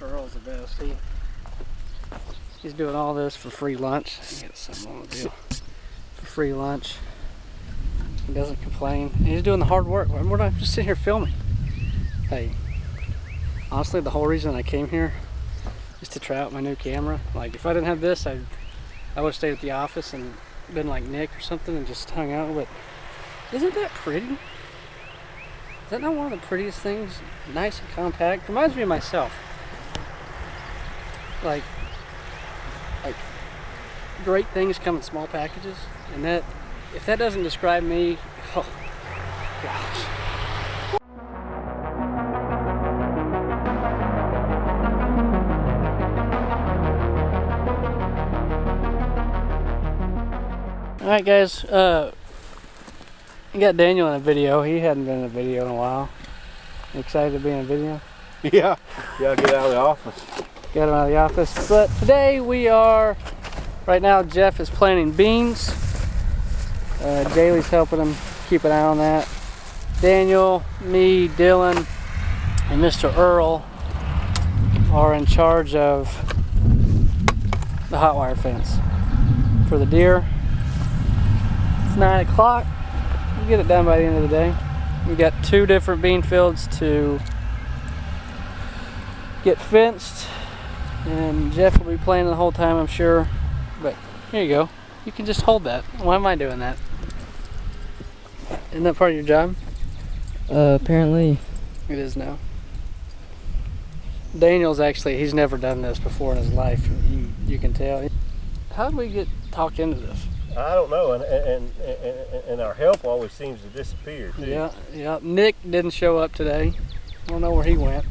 Mr. Earl's the best. He's doing all this for free lunch. He got something on the deal. For free lunch. He doesn't complain. He's doing the hard work. We're not just sitting here filming. Hey, honestly, the whole reason I came here is to try out my new camera. Like, if I didn't have this, I would have stayed at the office and been like Nick or something and just hung out. But isn't that pretty? Is that not one of the prettiest things? Nice and compact. Reminds me of myself. Like great things come in small packages, and that, if that doesn't describe me, oh gosh. Alright guys, I got Daniel in a video. He hadn't been in a video in a while. Excited to be in a video? Yeah, get out of the office. Got him out of the office. But today we are, right now Jeff is planting beans. Jaylee's helping him keep an eye on that. Daniel, me, Dylan, and Mr. Earl are in charge of the hot wire fence for the deer. It's 9 o'clock. We'll get it done by the end of the day. We got 2 different bean fields to get fenced, and Jeff will be playing the whole time, I'm sure. But here you go. You can just hold that. Why am I doing that? Isn't that part of your job? Apparently. It is now. Daniel's actually, he's never done this before in his life. You can tell. How did we get talked into this? I don't know, and our help always seems to disappear too. Yeah. Nick didn't show up today. I don't know where he went.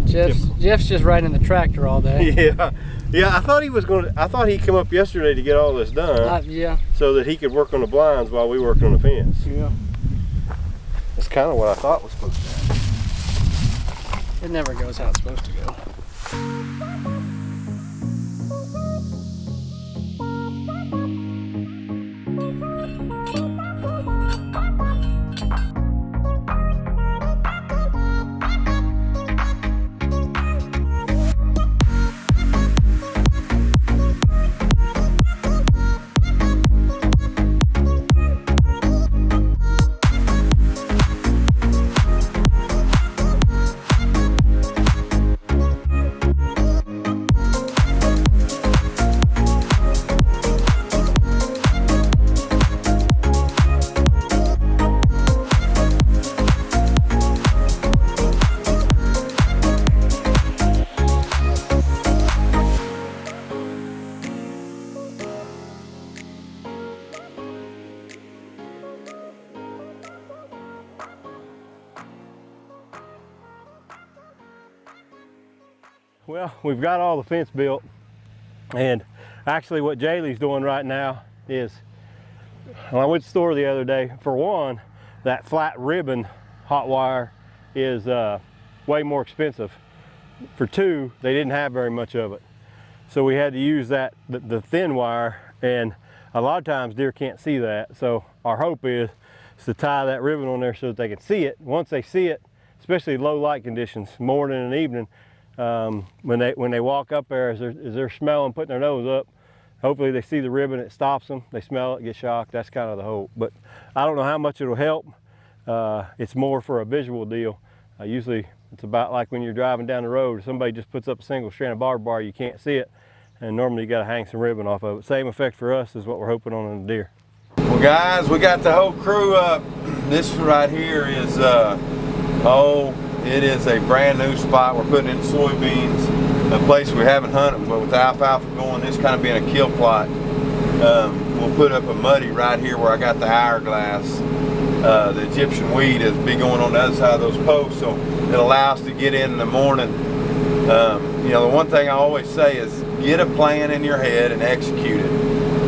Jeff's just riding the tractor all day. Yeah. I thought he'd come up yesterday to get all this done. Yeah. So that he could work on the blinds while we worked on the fence. Yeah. That's kind of what I thought was supposed to happen. It never goes how it's supposed to go. Well, we've got all the fence built, and actually what Jaylee's doing right now is, when I went to the store the other day, for one, that flat ribbon hot wire is way more expensive. For 2, they didn't have very much of it. So we had to use the thin wire, and a lot of times deer can't see that. So our hope is to tie that ribbon on there so that they can see it. Once they see it, especially low light conditions, morning and evening, when they walk up there, as they're smelling, putting their nose up, hopefully they see the ribbon, it stops them, they smell it, get shocked. That's kind of the hope. But I don't know how much it'll help. It's more for a visual deal. Usually it's about like when you're driving down the road, somebody just puts up a single strand of barbed wire, you can't see it, and normally you got to hang some ribbon off of it. Same effect for us is what we're hoping on in the deer. Well guys, we got the whole crew up. This right here is it is a brand new spot. We're putting in soybeans, a place we haven't hunted, but with the alfalfa going, this kind of being a kill plot. We'll put up a muddy right here where I got the hourglass. The Egyptian weed is be going on the other side of those posts, so it allows us to get in the morning. You know, the one thing I always say is get a plan in your head and execute it.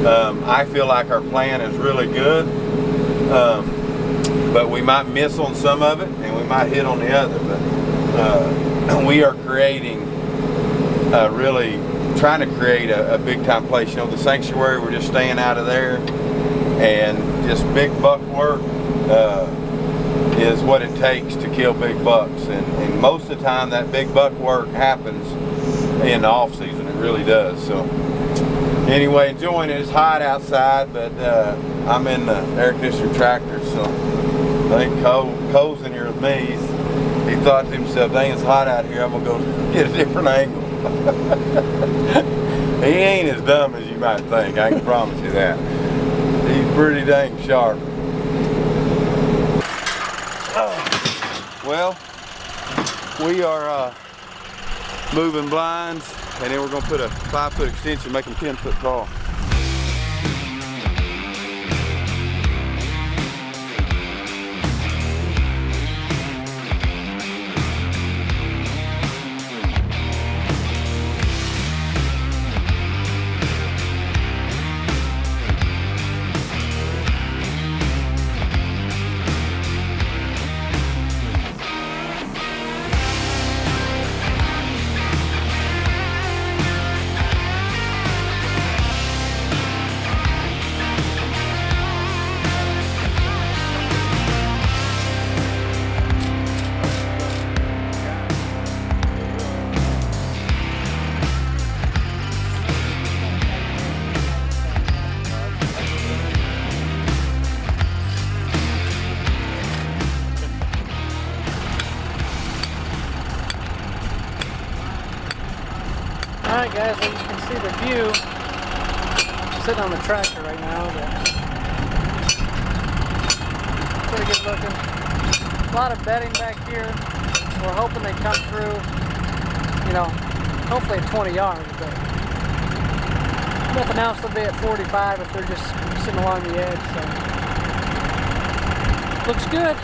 I feel like our plan is really good, but we might miss on some of it and we might hit on the other. But we are creating, really trying to create a big time place. You know, the sanctuary, we're just staying out of there, and just big buck work. is what it takes to kill big bucks. And most of the time that big buck work happens in the off season. It really does. So anyway, enjoying it. It's hot outside, but I'm in the air conditioner tractor, so I think Cole's in here with me. He thought to himself, dang, it's hot out here, I'm gonna go get a different angle. He ain't as dumb as you might think, I can promise you that. He's pretty dang sharp. Well, we are moving blinds, and then we're gonna put a 5-foot extension, make them 10-foot tall. Alright guys, as you can see the view, I'm sitting on the tractor right now, but pretty good looking. A lot of bedding back here. We're hoping they come through, you know, hopefully at 20 yards, but nothing else will be at 45 if they're just sitting along the edge, so. Looks good.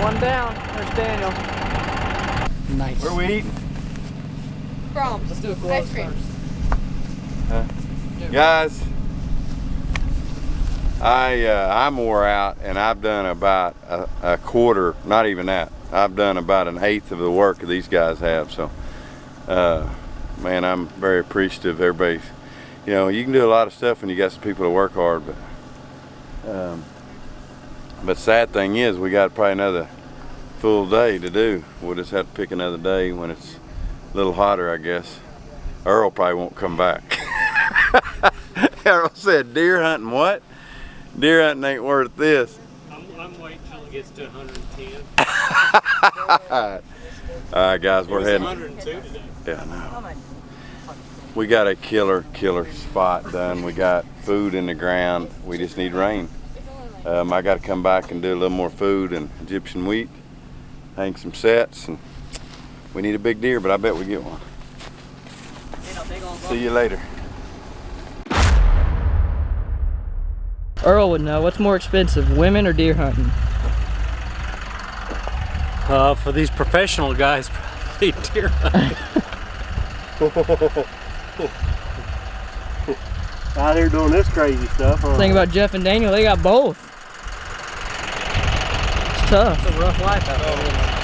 One down, there's Daniel. Nice. Where are we eating? Brahms. Let's do a Ice cream. first. Huh? Guys, I'm wore out, and I've done about a quarter, not even that. I've done about an eighth of the work these guys have. So, man, I'm very appreciative of everybody. You know, you can do a lot of stuff when you got some people to work hard, but sad thing is, we got probably another full day to do. We'll just have to pick another day when it's a little hotter, I guess. Earl probably won't come back. Earl said, deer hunting what? Deer hunting ain't worth this. I'm waiting till it gets to 110. All right, guys, we're heading. 102 today. Yeah, I know. We got a killer spot done. We got food in the ground. We just need rain. I got to come back and do a little more food and Egyptian wheat, hang some sets, and we need a big deer, but I bet we get one. See you later. Earl would know. What's more expensive, women or deer hunting? For these professional guys, probably deer hunting. Out here doing this crazy stuff. Huh? Think about Jeff and Daniel, they got both. It's tough. It's a rough life out there.